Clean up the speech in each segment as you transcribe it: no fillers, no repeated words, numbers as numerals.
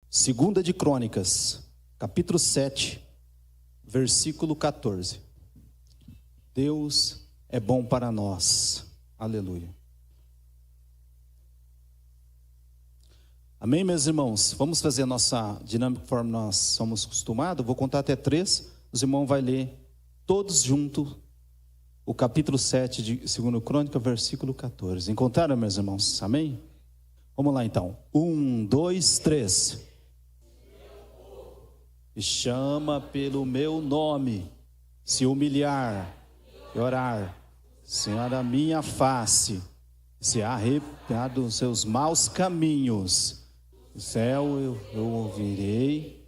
Segunda de Crônicas, capítulo 7, versículo 14. Deus é bom para nós. Aleluia. Amém, meus irmãos? Vamos fazer a nossa dinâmica conforme nós somos acostumados. Vou contar até 3. Os irmãos vão ler todos juntos o capítulo 7 de 2 Crônica, versículo 14. Encontraram, meus irmãos? Amém? Vamos lá então. 1, 2, 3. E chama pelo meu nome, se humilhar e orar, Senhor, a minha face, se arrepender dos seus maus caminhos, do céu eu ouvirei,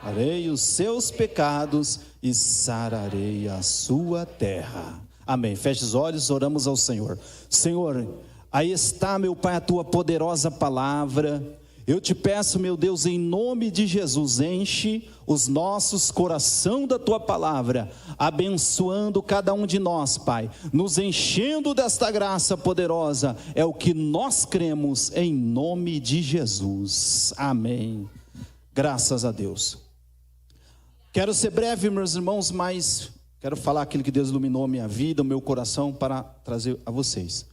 farei os seus pecados e sararei a sua terra. Amém. Feche os olhos, oramos ao Senhor. Senhor, aí está, meu Pai, a tua poderosa palavra. Eu te peço, meu Deus, em nome de Jesus, enche os nossos coração da tua palavra, abençoando cada um de nós, Pai, nos enchendo desta graça poderosa, é o que nós cremos em nome de Jesus. Amém. Graças a Deus. Quero ser breve, meus irmãos, mas quero falar aquilo que Deus iluminou a minha vida, o meu coração, para trazer a vocês.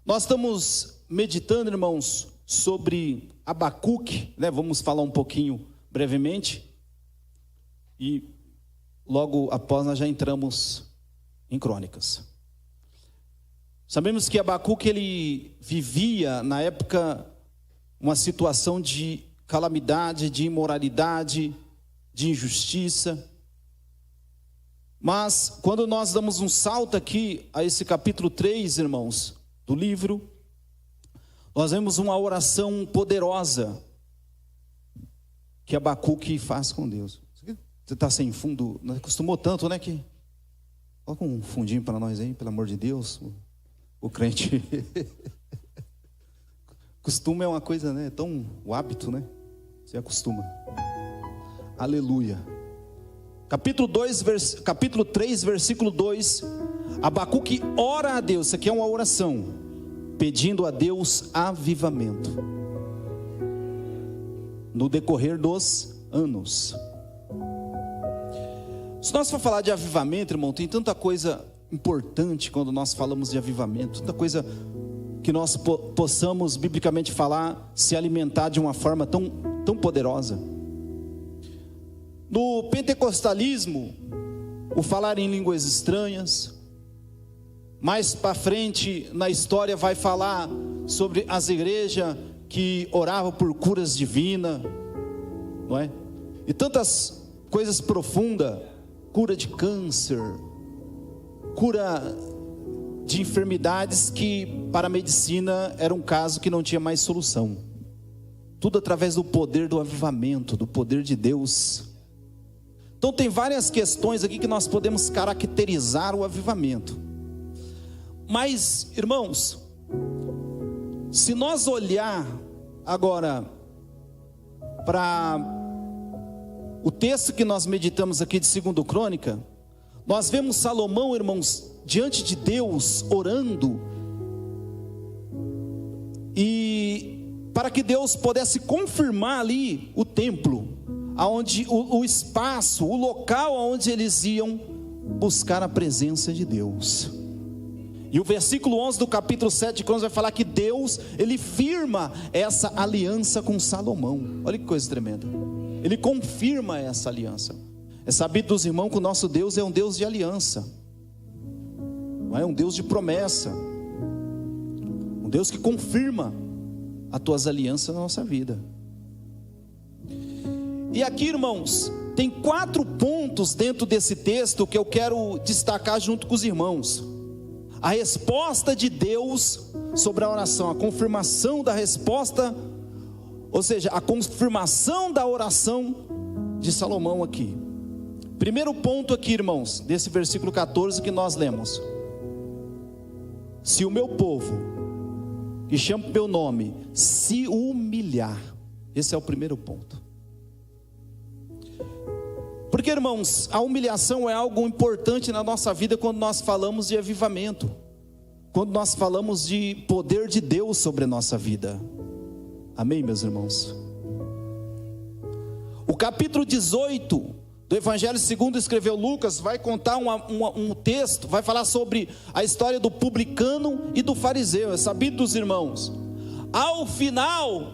Nós estamos meditando, irmãos, sobre Abacuque, né? Vamos falar um pouquinho brevemente e logo após nós já entramos em Crônicas. Sabemos que Abacuque, ele vivia na época uma situação de calamidade, de imoralidade, de injustiça. Mas quando nós damos um salto aqui a esse capítulo 3, irmãos, do livro, nós vemos uma oração poderosa que Abacuque faz com Deus. Você está sem fundo, não acostumou tanto, né? Que coloca um fundinho para nós aí, pelo amor de Deus. O crente costume é uma coisa, né? Tão o hábito, né? Você acostuma. Aleluia. Capítulo 3, versículo 2. Abacuque ora a Deus. Isso aqui é uma oração, pedindo a Deus avivamento no decorrer dos anos. Se nós for falar de avivamento, irmão, tem tanta coisa importante quando nós falamos de avivamento, tanta coisa que nós possamos biblicamente falar, se alimentar de uma forma tão poderosa. No pentecostalismo, o falar em línguas estranhas. Mais para frente na história vai falar sobre as igrejas que oravam por curas divinas, não é? E tantas coisas profundas, cura de câncer, cura de enfermidades que para a medicina era um caso que não tinha mais solução. Tudo através do poder do avivamento, do poder de Deus. Então tem várias questões aqui que nós podemos caracterizar o avivamento. Mas, irmãos, se nós olhar agora para o texto que nós meditamos aqui de 2 Crônica, nós vemos Salomão, irmãos, diante de Deus, orando, e para que Deus pudesse confirmar ali o templo, aonde o espaço, o local onde eles iam buscar a presença de Deus. E o versículo 11 do capítulo 7 de Crônicas vai falar que Deus, ele firma essa aliança com Salomão. Olha que coisa tremenda. Ele confirma essa aliança. É sabido dos irmãos que o nosso Deus é um Deus de aliança. Não é um Deus de promessa. Um Deus que confirma as tuas alianças na nossa vida. E aqui, irmãos, tem 4 pontos dentro desse texto que eu quero destacar junto com os irmãos. A resposta de Deus sobre a oração, a confirmação da resposta, ou seja, a confirmação da oração de Salomão aqui. Primeiro ponto aqui, irmãos, desse versículo 14 que nós lemos: se o meu povo, que chama o meu nome, se humilhar. Esse é o primeiro ponto. Porque, irmãos, a humilhação é algo importante na nossa vida quando nós falamos de avivamento, quando nós falamos de poder de Deus sobre a nossa vida. Amém, meus irmãos? O capítulo 18 do Evangelho segundo escreveu Lucas vai contar um texto, vai falar sobre a história do publicano e do fariseu. É sabido dos irmãos. Ao final,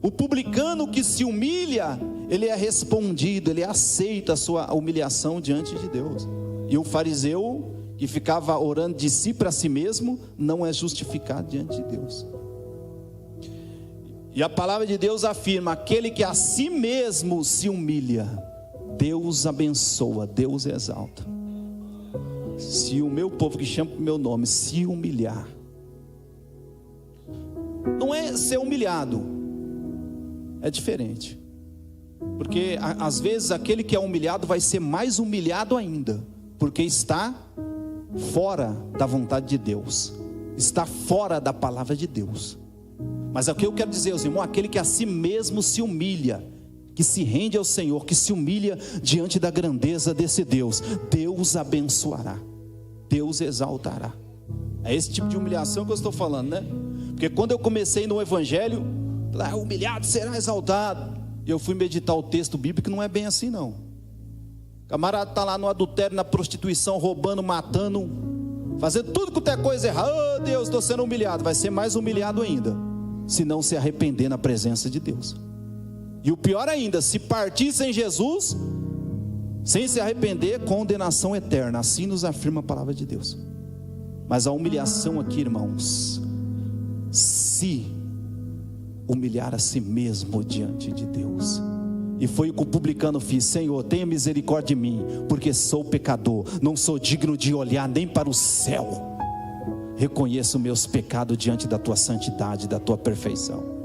o publicano que se humilha, ele é respondido, ele aceita a sua humilhação diante de Deus. E o fariseu, que ficava orando de si para si mesmo, não é justificado diante de Deus. E a palavra de Deus afirma: aquele que a si mesmo se humilha, Deus abençoa, Deus exalta. Se o meu povo que chama o meu nome se humilhar, não é ser humilhado, é diferente. Porque às vezes aquele que é humilhado vai ser mais humilhado ainda, porque está fora da vontade de Deus, está fora da palavra de Deus. Mas é o que eu quero dizer, os irmãos, aquele que a si mesmo se humilha, que se rende ao Senhor, que se humilha diante da grandeza desse Deus, Deus abençoará, Deus exaltará. É esse tipo de humilhação que eu estou falando, né? Porque quando eu comecei no Evangelho, humilhado será exaltado, e eu fui meditar o texto bíblico, não é bem assim não. O camarada está lá no adultério, na prostituição, roubando, matando, fazendo tudo quanto é coisa errada. Oh Deus, estou sendo humilhado. Vai ser mais humilhado ainda, se não se arrepender na presença de Deus. E o pior ainda, se partir sem Jesus, sem se arrepender, condenação eterna. Assim nos afirma a palavra de Deus. Mas a humilhação aqui, irmãos, se humilhar a si mesmo diante de Deus. E foi o que o publicano fez: Senhor, tenha misericórdia de mim, porque sou pecador, não sou digno de olhar nem para o céu. Reconheço meus pecados diante da tua santidade, da tua perfeição.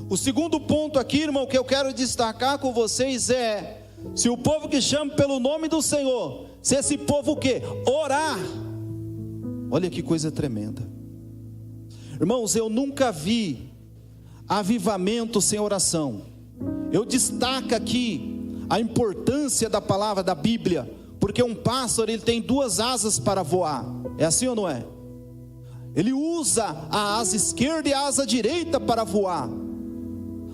O segundo ponto aqui, irmão, que eu quero destacar com vocês é: se o povo que chama pelo nome do Senhor, se esse povo o quê? Orar. Olha que coisa tremenda. Irmãos, eu nunca vi avivamento sem oração. Eu destaco aqui a importância da palavra da Bíblia, porque um pássaro, ele tem duas asas para voar. É assim ou não é? Ele usa a asa esquerda e a asa direita para voar.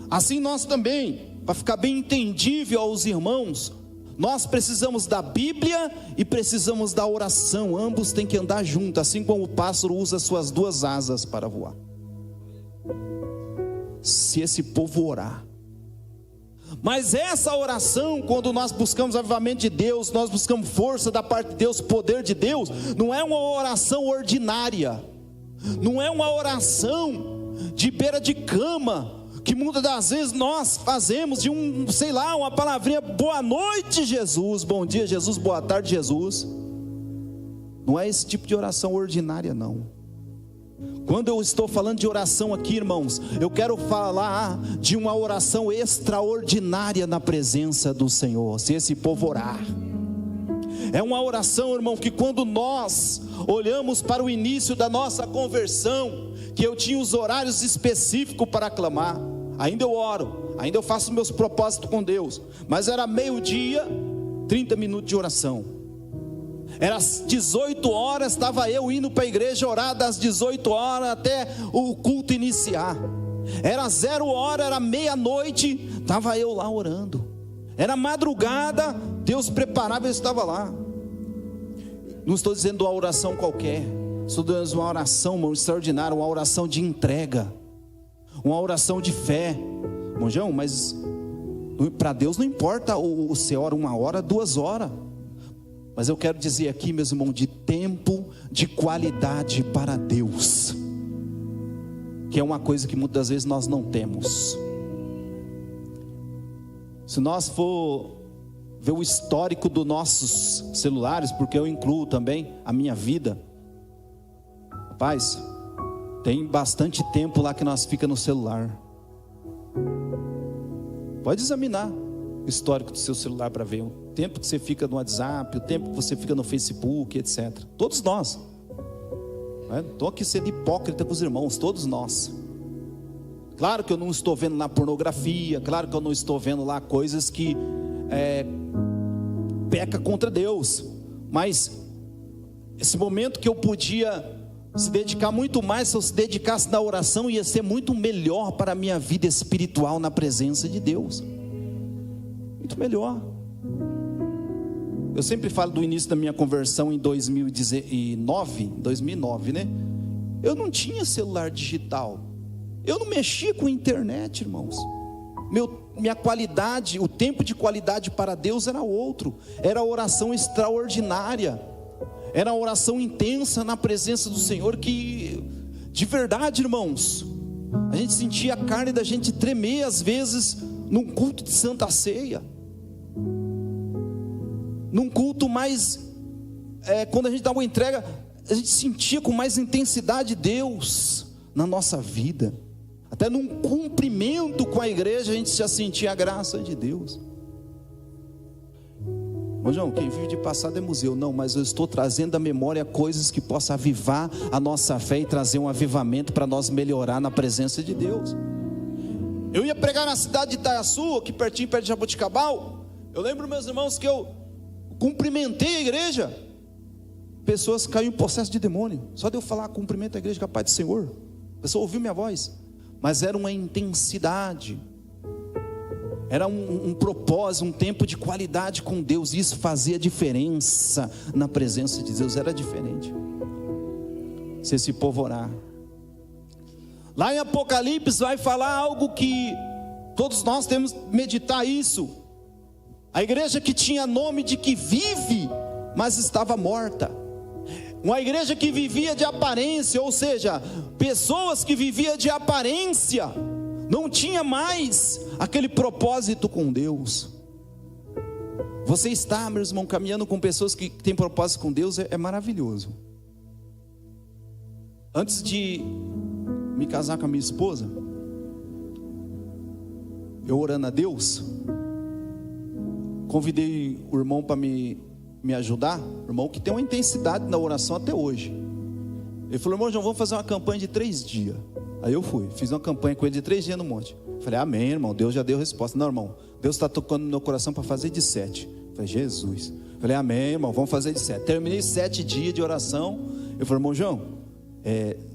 Assim nós também, para ficar bem entendível aos irmãos, nós precisamos da Bíblia e precisamos da oração. Ambos têm que andar juntos, assim como o pássaro usa suas duas asas para voar. Se esse povo orar, mas essa oração, quando nós buscamos avivamento de Deus, nós buscamos força da parte de Deus, poder de Deus, não é uma oração ordinária, não é uma oração de beira de cama, que muitas das vezes nós fazemos de uma palavrinha: boa noite Jesus, bom dia Jesus, boa tarde Jesus. Não é esse tipo de oração ordinária não. Quando eu estou falando de oração aqui, irmãos, eu quero falar de uma oração extraordinária na presença do Senhor. Se esse povo orar, é uma oração, irmão, que quando nós olhamos para o início da nossa conversão, que eu tinha os horários específicos para clamar, ainda eu oro, ainda eu faço meus propósitos com Deus, mas era meio-dia, 30 minutos de oração. Era às 18 horas, estava eu indo para a igreja orar das 18 horas até o culto iniciar. Era 0 hora, era meia-noite, estava eu lá orando. Era madrugada, Deus preparava, eu estava lá. Não estou dizendo uma oração qualquer, estou dizendo uma oração, irmão, extraordinária, uma oração de entrega, uma oração de fé. Monjão, mas para Deus não importa o você ora 1 hora, 2 horas. Mas eu quero dizer aqui, meus irmãos, de tempo de qualidade para Deus, que é uma coisa que muitas vezes nós não temos. Se nós for ver o histórico dos nossos celulares, porque eu incluo também a minha vida, rapaz, tem bastante tempo lá que nós fica no celular. Pode examinar o histórico do seu celular para ver o tempo que você fica no WhatsApp, o tempo que você fica no Facebook, etc. Todos nós. Estou aqui sendo hipócrita com os irmãos, todos nós. Claro que eu não estou vendo lá pornografia, claro que eu não estou vendo lá coisas que peca contra Deus, mas esse momento que eu podia se dedicar muito mais. Se eu se dedicasse na oração, ia ser muito melhor para a minha vida espiritual na presença de Deus, muito melhor. Eu sempre falo do início da minha conversão em 2009, né? Eu não tinha celular digital, eu não mexia com internet, irmãos. Minha qualidade, o tempo de qualidade para Deus era outro. Era oração extraordinária, era oração intensa na presença do Senhor, que de verdade, irmãos, a gente sentia a carne da gente tremer às vezes num culto de Santa Ceia, num culto mais, quando a gente dava uma entrega, a gente sentia com mais intensidade Deus na nossa vida. Até num cumprimento com a igreja, a gente já sentia a graça de Deus. Ô João, quem vive de passado é museu. Não, mas eu estou trazendo à memória coisas que possam avivar a nossa fé e trazer um avivamento para nós melhorar na presença de Deus. Eu ia pregar na cidade de Itaiaçu, aqui pertinho, perto de Jaboticabal. Eu lembro, meus irmãos, que eu cumprimentei a igreja, pessoas caíram em processo de demônio. Só de eu falar cumprimento a igreja com a paz do Senhor, a pessoa ouviu minha voz. Mas era uma intensidade, era um propósito, um tempo de qualidade com Deus. Isso fazia diferença na presença de Deus, era diferente. Se esse povo orar, lá em Apocalipse vai falar algo que todos nós temos que meditar isso. A igreja que tinha nome de que vive, mas estava morta. Uma igreja que vivia de aparência, ou seja, pessoas que viviam de aparência, não tinha mais aquele propósito com Deus. Você está, meu irmão, caminhando com pessoas que têm propósito com Deus, é maravilhoso. Antes de me casar com a minha esposa, eu orando a Deus, convidei o irmão para me ajudar, irmão que tem uma intensidade na oração até hoje. Ele falou: irmão João, vamos fazer uma campanha de 3 dias. Aí eu fui, fiz uma campanha com ele de 3 dias no monte. Falei: amém, irmão, Deus já deu resposta. Não, irmão, Deus está tocando no meu coração para fazer de 7. Falei: Jesus. Falei: amém, irmão, vamos fazer de 7. Terminei 7 dias de oração. Eu falei: irmão João,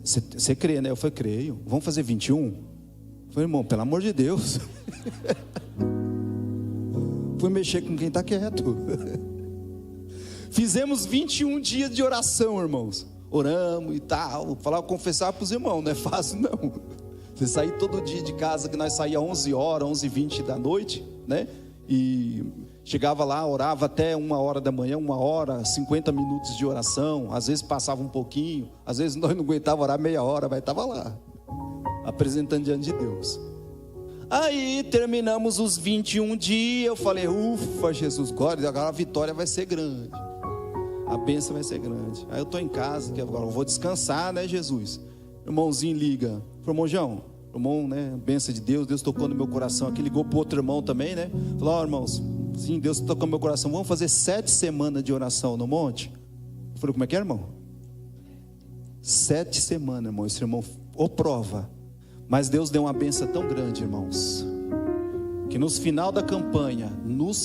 você crê, né? Eu falei: creio. Vamos fazer 21? Eu falei: irmão, pelo amor de Deus. Fui mexer com quem está quieto. Fizemos 21 dias de oração, irmãos. Oramos e tal. Falava, confessar para os irmãos, não é fácil não. Você sair todo dia de casa, que nós saía 11 horas, 11h20 da noite, né? E chegava lá, orava até 1 hora da manhã, 1 hora, 50 minutos de oração. Às vezes passava um pouquinho, às vezes nós não aguentávamos orar meia hora, mas estava lá, apresentando diante de Deus. Aí terminamos os 21 dias, eu falei: ufa, Jesus, glória, agora a vitória vai ser grande, a bênção vai ser grande. Aí eu estou em casa, que agora eu vou descansar, né, Jesus? Irmãozinho liga, irmão João, irmão, né, bênção de Deus, Deus tocou no meu coração aqui, ligou para o outro irmão também, né? Falou: ó, irmãos, sim, Deus tocou no meu coração, vamos fazer 7 semanas de oração no monte? Eu falei: como é que é, irmão? 7 semanas, irmão. Esse irmão, ô prova. Mas Deus deu uma bênção tão grande, irmãos, que nos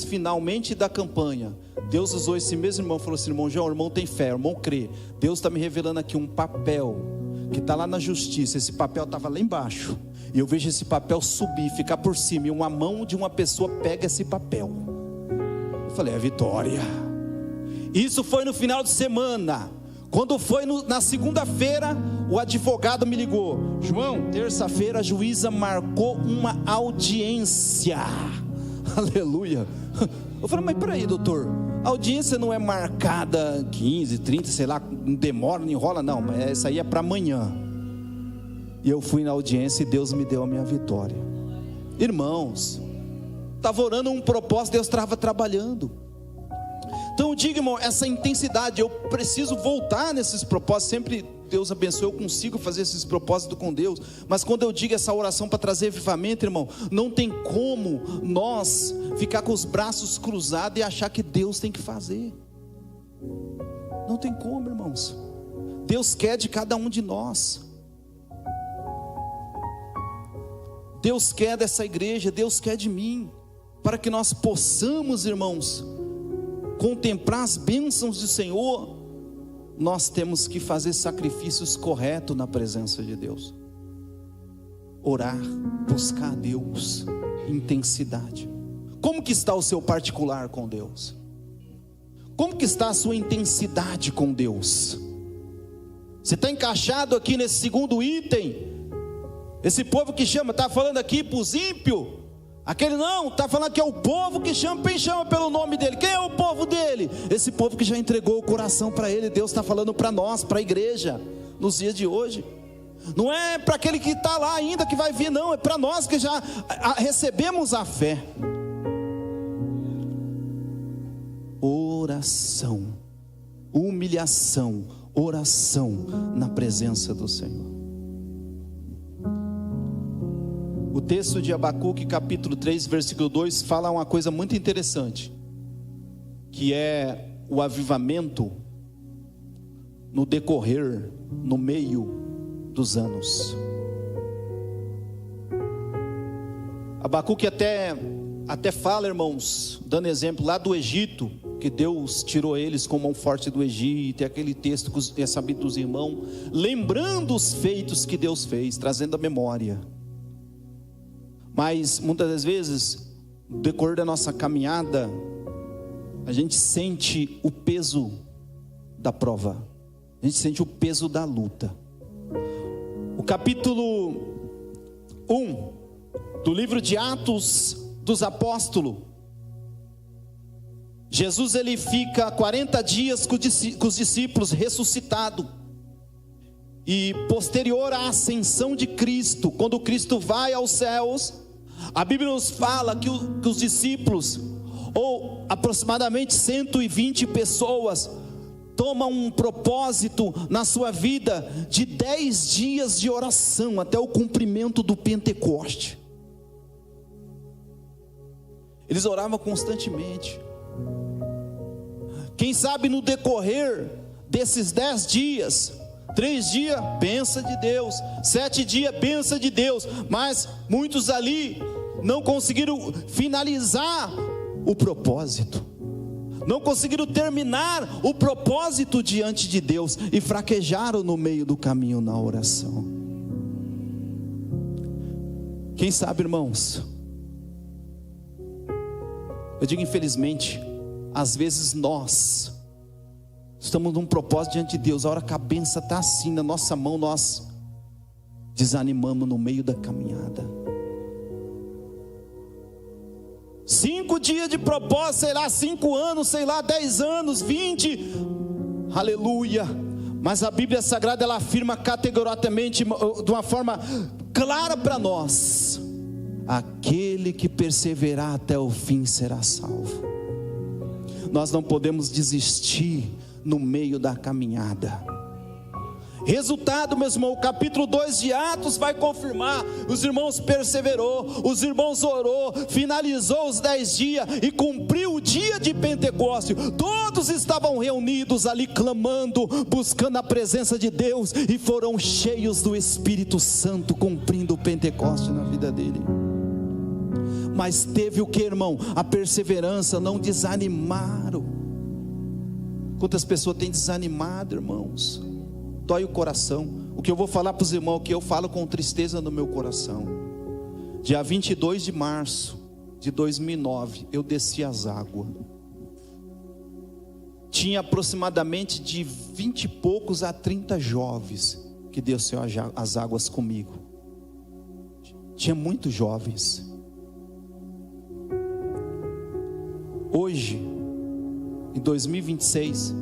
finalmente da campanha, Deus usou esse mesmo irmão, falou assim: irmão João, o irmão tem fé, o irmão crê. Deus está me revelando aqui um papel, que está lá na justiça. Esse papel estava lá embaixo, e eu vejo esse papel subir, ficar por cima, e uma mão de uma pessoa pega esse papel. Eu falei: é vitória. Isso foi no final de semana. Quando foi na segunda-feira, o advogado me ligou: João, terça-feira a juíza marcou uma audiência. Aleluia. Eu falei: mas peraí, doutor, a audiência não é marcada 15, 30, sei lá, não demora, não enrola, não, mas essa aí é para amanhã. E eu fui na audiência e Deus me deu a minha vitória. Irmãos, estava orando um propósito, Deus estava trabalhando. Então eu digo, irmão, essa intensidade, eu preciso voltar nesses propósitos. Sempre Deus abençoe, eu consigo fazer esses propósitos com Deus. Mas quando eu digo essa oração para trazer avivamento, irmão, não tem como nós ficar com os braços cruzados e achar que Deus tem que fazer. Não tem como, irmãos. Deus quer de cada um de nós. Deus quer dessa igreja, Deus quer de mim, para que nós possamos, irmãos, contemplar as bênçãos do Senhor nós temos que fazer sacrifícios corretos na presença de Deus. Orar, buscar a Deus, intensidade. Como que está o seu particular com Deus? Como que está a sua intensidade com Deus? Você está encaixado aqui nesse segundo item? Esse povo que chama, está falando aqui para os ímpios? Aquele não, está falando que é o povo que chama, quem chama pelo nome dele? Quem é o povo dele? Esse povo que já entregou o coração para ele. Deus está falando para nós, para a igreja, nos dias de hoje. Não é para aquele que está lá ainda, que vai vir, não. É para nós que já recebemos a fé. Oração, humilhação, oração na presença do Senhor. O texto de Abacuque, capítulo 3, versículo 2, fala uma coisa muito interessante, que é o avivamento no decorrer, no meio dos anos. Abacuque até fala, irmãos, dando exemplo lá do Egito, que Deus tirou eles com mão forte do Egito, e aquele texto que é sabido dos irmãos, lembrando os feitos que Deus fez, trazendo a memória. Mas muitas das vezes, no decorrer da nossa caminhada, a gente sente o peso da prova, a gente sente o peso da luta. O capítulo 1 do livro de Atos dos Apóstolos, Jesus ele fica 40 dias com os discípulos ressuscitado. E posterior à ascensão de Cristo, quando Cristo vai aos céus, a Bíblia nos fala que os discípulos, ou aproximadamente 120 pessoas, tomam um propósito na sua vida de 10 dias de oração até o cumprimento do Pentecoste. Eles oravam constantemente. Quem sabe no decorrer desses 10 dias, 3 dias, bênção de Deus, 7 dias, bênção de Deus, mas muitos ali não conseguiram finalizar o propósito, não conseguiram terminar o propósito diante de Deus, e fraquejaram no meio do caminho na oração. Quem sabe, irmãos, eu digo infelizmente, às vezes nós estamos num propósito diante de Deus, a hora que a benção está assim na nossa mão, nós desanimamos no meio da caminhada. 5 dias de propósito, sei lá, 5 anos, sei lá, 10 anos, 20, aleluia. Mas a Bíblia Sagrada, ela afirma categoricamente, de uma forma clara para nós: aquele que perseverar até o fim será salvo. Nós não podemos desistir no meio da caminhada. Resultado, meu irmão, o capítulo 2 de Atos vai confirmar. Os irmãos perseverou, os irmãos orou, finalizou os 10 dias e cumpriu o dia de Pentecostes. Todos estavam reunidos ali clamando, buscando a presença de Deus, e foram cheios do Espírito Santo, cumprindo o Pentecostes na vida dele. Mas teve o que, irmão? A perseverança, não desanimaram. Quantas pessoas têm desanimado, irmãos? Dói o coração. O que eu vou falar para os irmãos, o que eu falo com tristeza no meu coração. Dia 22 de março de 2009, eu desci as águas. Tinha aproximadamente de 20 e poucos a 30 jovens que desceu as águas comigo. Tinha muitos jovens. Hoje, em 2026,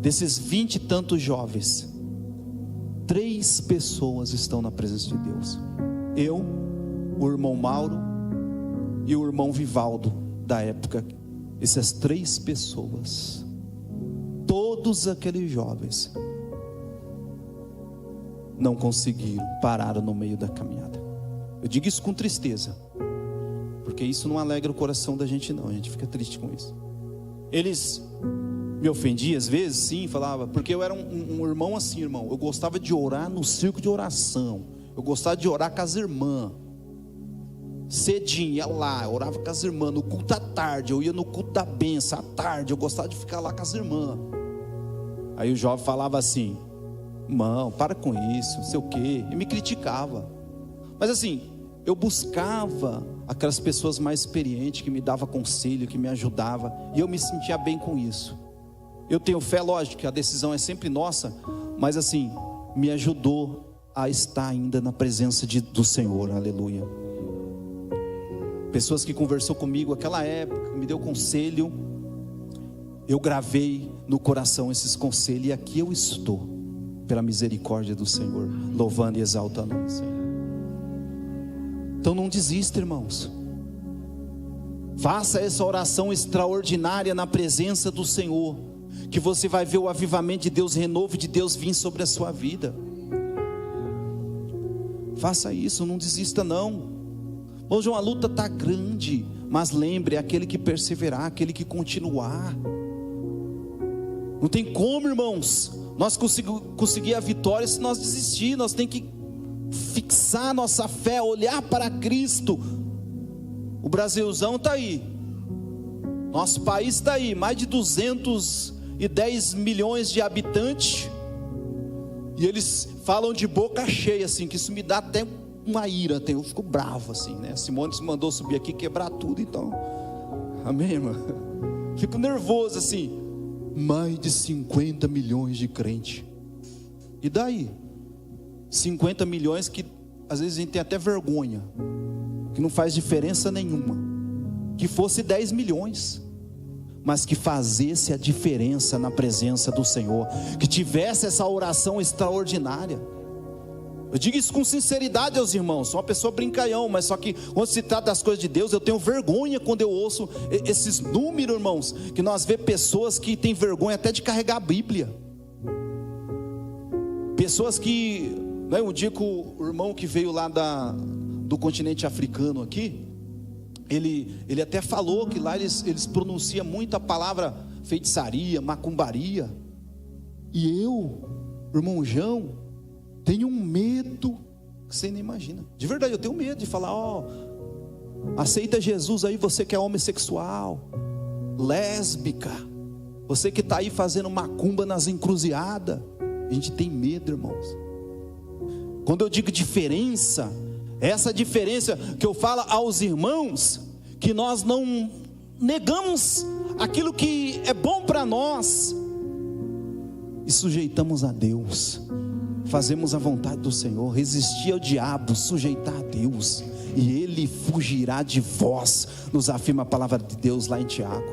desses 20 e tantos jovens, 3 pessoas estão na presença de Deus. Eu, o irmão Mauro e o irmão Vivaldo, da época. Essas 3 pessoas, todos aqueles jovens, não conseguiram, pararam no meio da caminhada. Eu digo isso com tristeza, porque isso não alegra o coração da gente não, a gente fica triste com isso. Eles me ofendiam às vezes, sim, falava, porque eu era um irmão assim, irmão, eu gostava de orar no circo de oração, eu gostava de orar com as irmãs, cedinho, ia lá, orava com as irmãs, no culto à tarde, eu ia no culto da bênção, à tarde, eu gostava de ficar lá com as irmãs. Aí o jovem falava assim: irmão, para com isso, não sei o quê, e me criticava. Mas assim, eu buscava aquelas pessoas mais experientes, que me davam conselho, que me ajudavam, e eu me sentia bem com isso. Eu tenho fé, lógico que a decisão é sempre nossa, mas assim, me ajudou a estar ainda na presença do Senhor, aleluia. Pessoas que conversou comigo naquela época, me deu conselho, eu gravei no coração esses conselhos, e aqui eu estou, pela misericórdia do Senhor, louvando e exaltando o Senhor. Então não desista, irmãos. Faça essa oração extraordinária na presença do Senhor, que você vai ver o avivamento de Deus, renovo de Deus vir sobre a sua vida. Faça isso, não desista não. Hoje a luta está grande, mas lembre, aquele que perseverar, aquele que continuar. Não tem como, irmãos, nós conseguir a vitória se nós desistir. Nós temos que fixar nossa fé, olhar para Cristo. O Brasilzão está aí, nosso país está aí, mais de 210 milhões de habitantes, e eles falam de boca cheia assim, que isso me dá até uma ira, eu fico bravo assim, né? Simone se mandou subir aqui, quebrar tudo, então, amém, irmã? Fico nervoso assim, mais de 50 milhões de crentes, e daí? 50 milhões que às vezes a gente tem até vergonha, que não faz diferença nenhuma. Que fosse 10 milhões, mas que fazesse a diferença na presença do Senhor, que tivesse essa oração extraordinária. Eu digo isso com sinceridade aos irmãos, sou uma pessoa brincalhão, mas só que quando se trata das coisas de Deus, eu tenho vergonha quando eu ouço esses números, irmãos, que nós vemos pessoas que têm vergonha até de carregar a Bíblia. Pessoas que, né, um dia que o irmão que veio lá do continente africano aqui, ele até falou que lá eles pronunciam muito a palavra feitiçaria, macumbaria, e eu, irmão João, tenho um medo que você nem imagina, de verdade eu tenho medo de falar, aceita Jesus aí, você que é homossexual, lésbica, você que está aí fazendo macumba nas encruzilhadas. A gente tem medo, irmãos. Quando eu digo diferença, essa diferença que eu falo aos irmãos, que nós não negamos aquilo que é bom para nós e sujeitamos a Deus, fazemos a vontade do Senhor, resistir ao diabo, sujeitar a Deus, e Ele fugirá de vós, nos afirma a palavra de Deus lá em Tiago.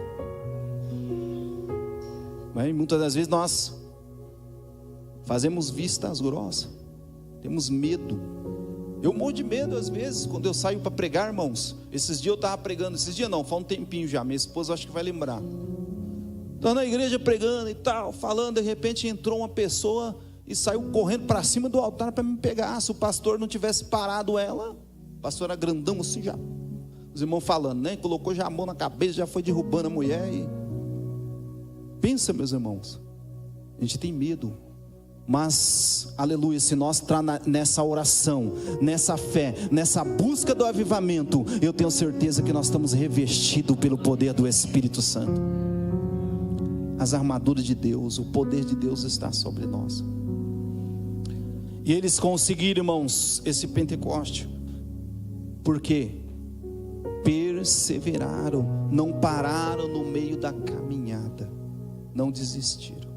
Mas muitas das vezes nós fazemos vistas grossas, temos medo. Eu morro de medo às vezes, quando eu saio para pregar, irmãos. Esses dias eu estava pregando, esses dias não, faz um tempinho já, minha esposa acho que vai lembrar. Estava na igreja pregando e tal, falando, de repente entrou uma pessoa e saiu correndo para cima do altar para me pegar. Se o pastor não tivesse parado ela, o pastor era grandão assim já, os irmãos falando, né? Colocou já a mão na cabeça, já foi derrubando a mulher. E pensa, meus irmãos, a gente tem medo. Mas, aleluia, se nós estar nessa oração, nessa fé, nessa busca do avivamento, eu tenho certeza que nós estamos revestidos pelo poder do Espírito Santo. As armaduras de Deus, o poder de Deus está sobre nós. E eles conseguiram, irmãos, esse Pentecoste, porque perseveraram, não pararam no meio da caminhada, não desistiram.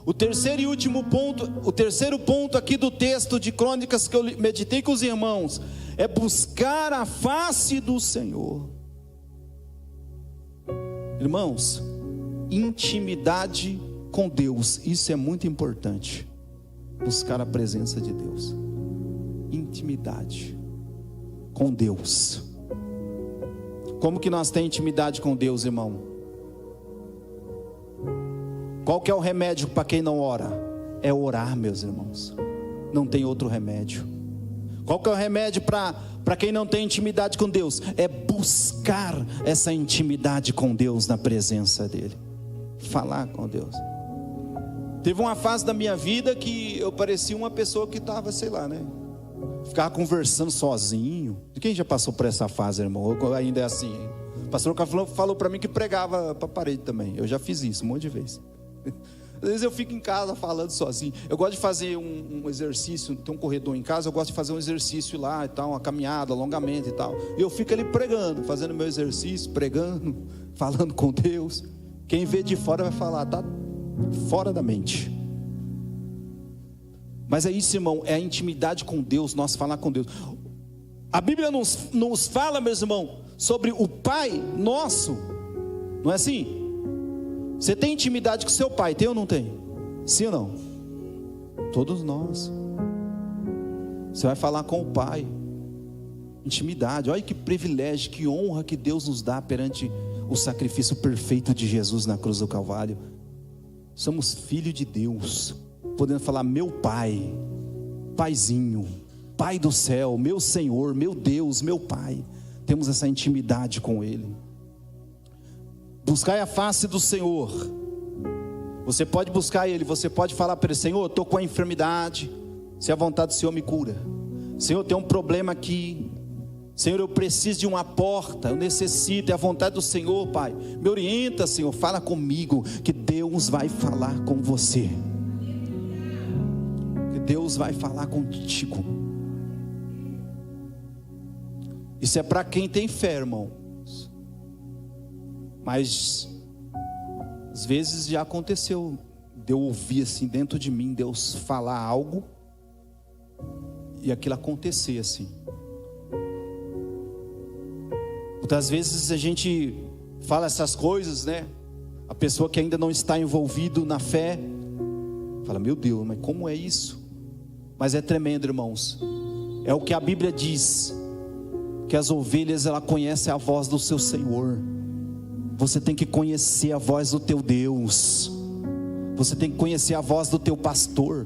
O terceiro e último ponto, o terceiro ponto aqui do texto de Crônicas que eu meditei com os irmãos, é buscar a face do Senhor. Irmãos, intimidade com Deus, isso é muito importante. Buscar a presença de Deus, intimidade com Deus. Como que nós temos intimidade com Deus, irmão? Qual que é o remédio para quem não ora? É orar, meus irmãos. Não tem outro remédio. Qual que é o remédio para quem não tem intimidade com Deus? É buscar essa intimidade com Deus na presença dEle. Falar com Deus. Teve uma fase da minha vida que eu parecia uma pessoa que estava, sei lá, né? Ficava conversando sozinho. Quem já passou por essa fase, irmão? Ou ainda é assim, hein? O pastor falou para mim que pregava para a parede também. Eu já fiz isso um monte de vezes. Às vezes eu fico em casa falando sozinho. Eu gosto de fazer um exercício, tem um corredor em casa, eu gosto de fazer um exercício lá e tal, uma caminhada, alongamento e tal. E eu fico ali pregando, fazendo meu exercício, pregando, falando com Deus. Quem vê de fora vai falar, tá fora da mente. Mas é isso, irmão, é a intimidade com Deus, nós falar com Deus. A Bíblia nos fala, meus irmãos, sobre o Pai nosso. Não é assim? Você tem intimidade com seu pai, tem ou não tem? Sim ou não? Todos nós. Você vai falar com o Pai. Intimidade, olha que privilégio, que honra que Deus nos dá perante o sacrifício perfeito de Jesus na cruz do Calvário. Somos filhos de Deus, podendo falar meu Pai, Paizinho, Pai do céu, meu Senhor, meu Deus, meu Pai. Temos essa intimidade com Ele. Buscai a face do Senhor. Você pode buscar Ele, você pode falar para Ele: Senhor, eu estou com a enfermidade, se a vontade do Senhor me cura. Senhor, tem um problema aqui. Senhor, eu preciso de uma porta, eu necessito, é a vontade do Senhor, Pai. Me orienta, Senhor, fala comigo, que Deus vai falar com você. Que Deus vai falar contigo. Isso é para quem tem fé, irmão. Mas às vezes já aconteceu de eu ouvir assim dentro de mim Deus falar algo e aquilo acontecer assim. Muitas vezes a gente fala essas coisas, né? A pessoa que ainda não está envolvido na fé fala: meu Deus, mas como é isso? Mas é tremendo, irmãos. É o que a Bíblia diz, que as ovelhas, ela conhece a voz do seu Senhor. Você tem que conhecer a voz do teu Deus. Você tem que conhecer a voz do teu pastor.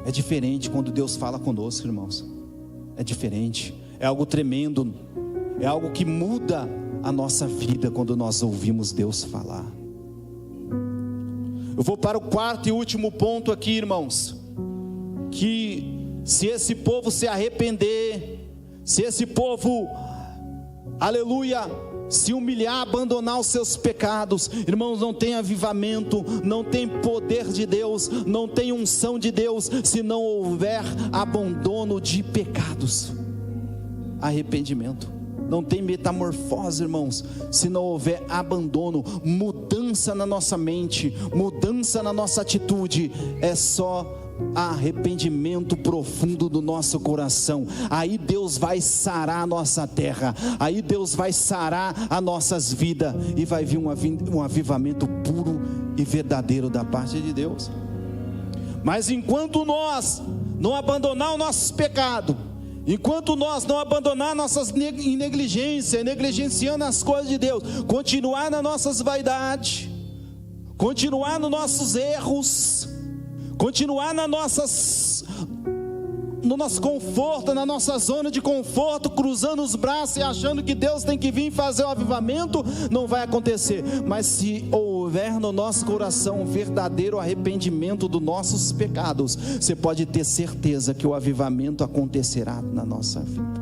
É diferente quando Deus fala conosco, irmãos. É diferente. É algo tremendo. É algo que muda a nossa vida quando nós ouvimos Deus falar. Eu vou para o quarto e último ponto aqui, irmãos. Que se esse povo se arrepender, se esse povo, aleluia, se humilhar, abandonar os seus pecados, irmãos, não tem avivamento, não tem poder de Deus, não tem unção de Deus, se não houver abandono de pecados, arrependimento. Não tem metamorfose, irmãos, se não houver abandono, mudança na nossa mente, mudança na nossa atitude. É só arrependimento profundo do nosso coração. Aí Deus vai sarar a nossa terra, aí Deus vai sarar as nossas vidas, e vai vir um avivamento puro e verdadeiro da parte de Deus. Mas enquanto nós não abandonar os nossos pecados, enquanto nós não abandonar nossas negligências, negligenciando as coisas de Deus, continuar nas nossas vaidades, continuar nos nossos erros, continuar no nosso conforto, na nossa zona de conforto, cruzando os braços e achando que Deus tem que vir fazer o avivamento, não vai acontecer. Mas se houver no nosso coração um verdadeiro arrependimento dos nossos pecados, você pode ter certeza que o avivamento acontecerá na nossa vida.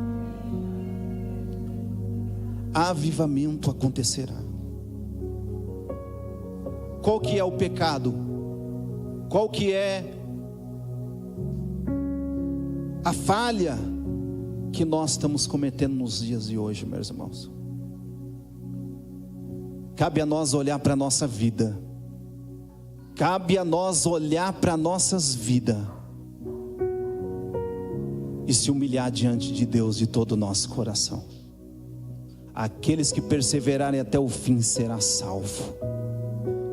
Avivamento acontecerá. Qual que é o pecado? Qual que é a falha que nós estamos cometendo nos dias de hoje, meus irmãos? Cabe a nós olhar para a nossa vida. Cabe a nós olhar para nossas vidas e se humilhar diante de Deus de todo o nosso coração. Aqueles que perseverarem até o fim será salvo.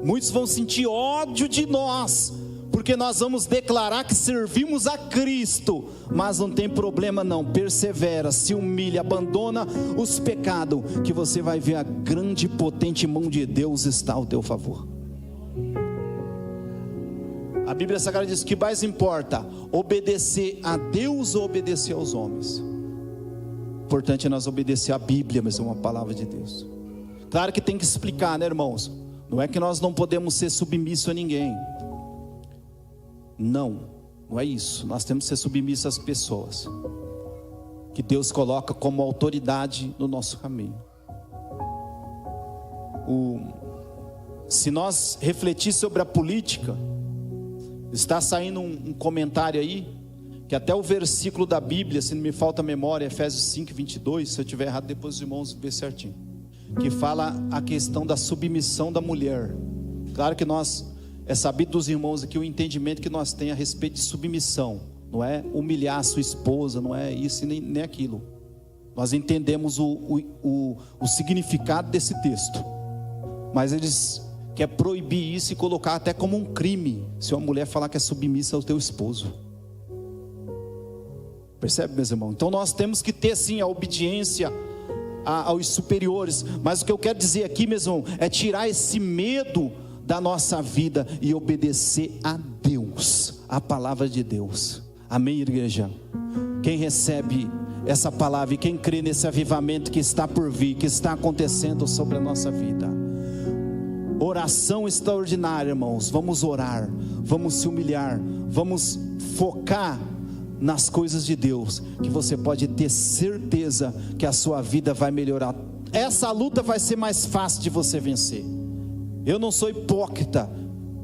Muitos vão sentir ódio de nós, porque nós vamos declarar que servimos a Cristo, mas não tem problema não, persevera, se humilha, abandona os pecados, que você vai ver a grande e potente mão de Deus está ao teu favor. A Bíblia Sagrada diz que mais importa obedecer a Deus ou obedecer aos homens. Importante é nós obedecer a Bíblia, mas é uma palavra de Deus. Claro que tem que explicar, né, irmãos? Não é que nós não podemos ser submissos a ninguém. Não é isso. Nós temos que ser submissos às pessoas que Deus coloca como autoridade no nosso caminho. Se nós refletir sobre a política, está saindo um comentário aí, que até o versículo da Bíblia, se não me falta a memória, Efésios 5, 22, se eu estiver errado depois os irmãos vê certinho, que fala a questão da submissão da mulher. Claro que é sabido dos irmãos aqui o entendimento que nós temos a respeito de submissão, não é humilhar a sua esposa, não é isso nem aquilo. Nós entendemos o significado desse texto, mas eles querem proibir isso e colocar até como um crime, se uma mulher falar que é submissa ao teu esposo. Percebe, meus irmãos? Então nós temos que ter sim a obediência aos superiores, mas o que eu quero dizer aqui, meus irmãos, é tirar esse medo da nossa vida e obedecer a Deus, a palavra de Deus. Amém, igreja? Quem recebe essa palavra e quem crê nesse avivamento que está por vir, que está acontecendo sobre a nossa vida, oração extraordinária, irmãos. Vamos orar, vamos se humilhar, vamos focar nas coisas de Deus, que você pode ter certeza que a sua vida vai melhorar. Essa luta vai ser mais fácil de você vencer. Eu não sou hipócrita,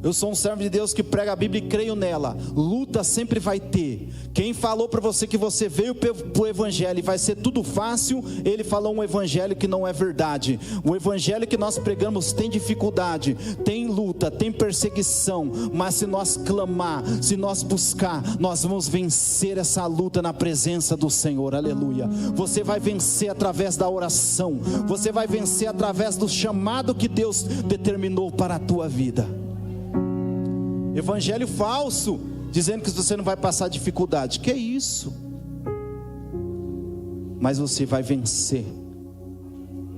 eu sou um servo de Deus que prega a Bíblia e creio nela. Luta sempre vai ter. Quem falou para você que você veio para o Evangelho e vai ser tudo fácil, ele falou um Evangelho que não é verdade. O Evangelho que nós pregamos tem dificuldade, tem luta, tem perseguição, mas se nós clamar, se nós buscar, nós vamos vencer essa luta na presença do Senhor. Aleluia. Você vai vencer através da oração, você vai vencer através do chamado que Deus determinou para a tua vida. Evangelho falso, dizendo que você não vai passar dificuldade, que é isso? Mas você vai vencer,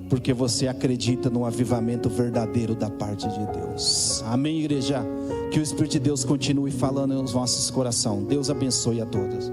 porque você acredita no avivamento verdadeiro da parte de Deus. Amém, igreja? Que o Espírito de Deus continue falando nos nossos corações. Deus abençoe a todos.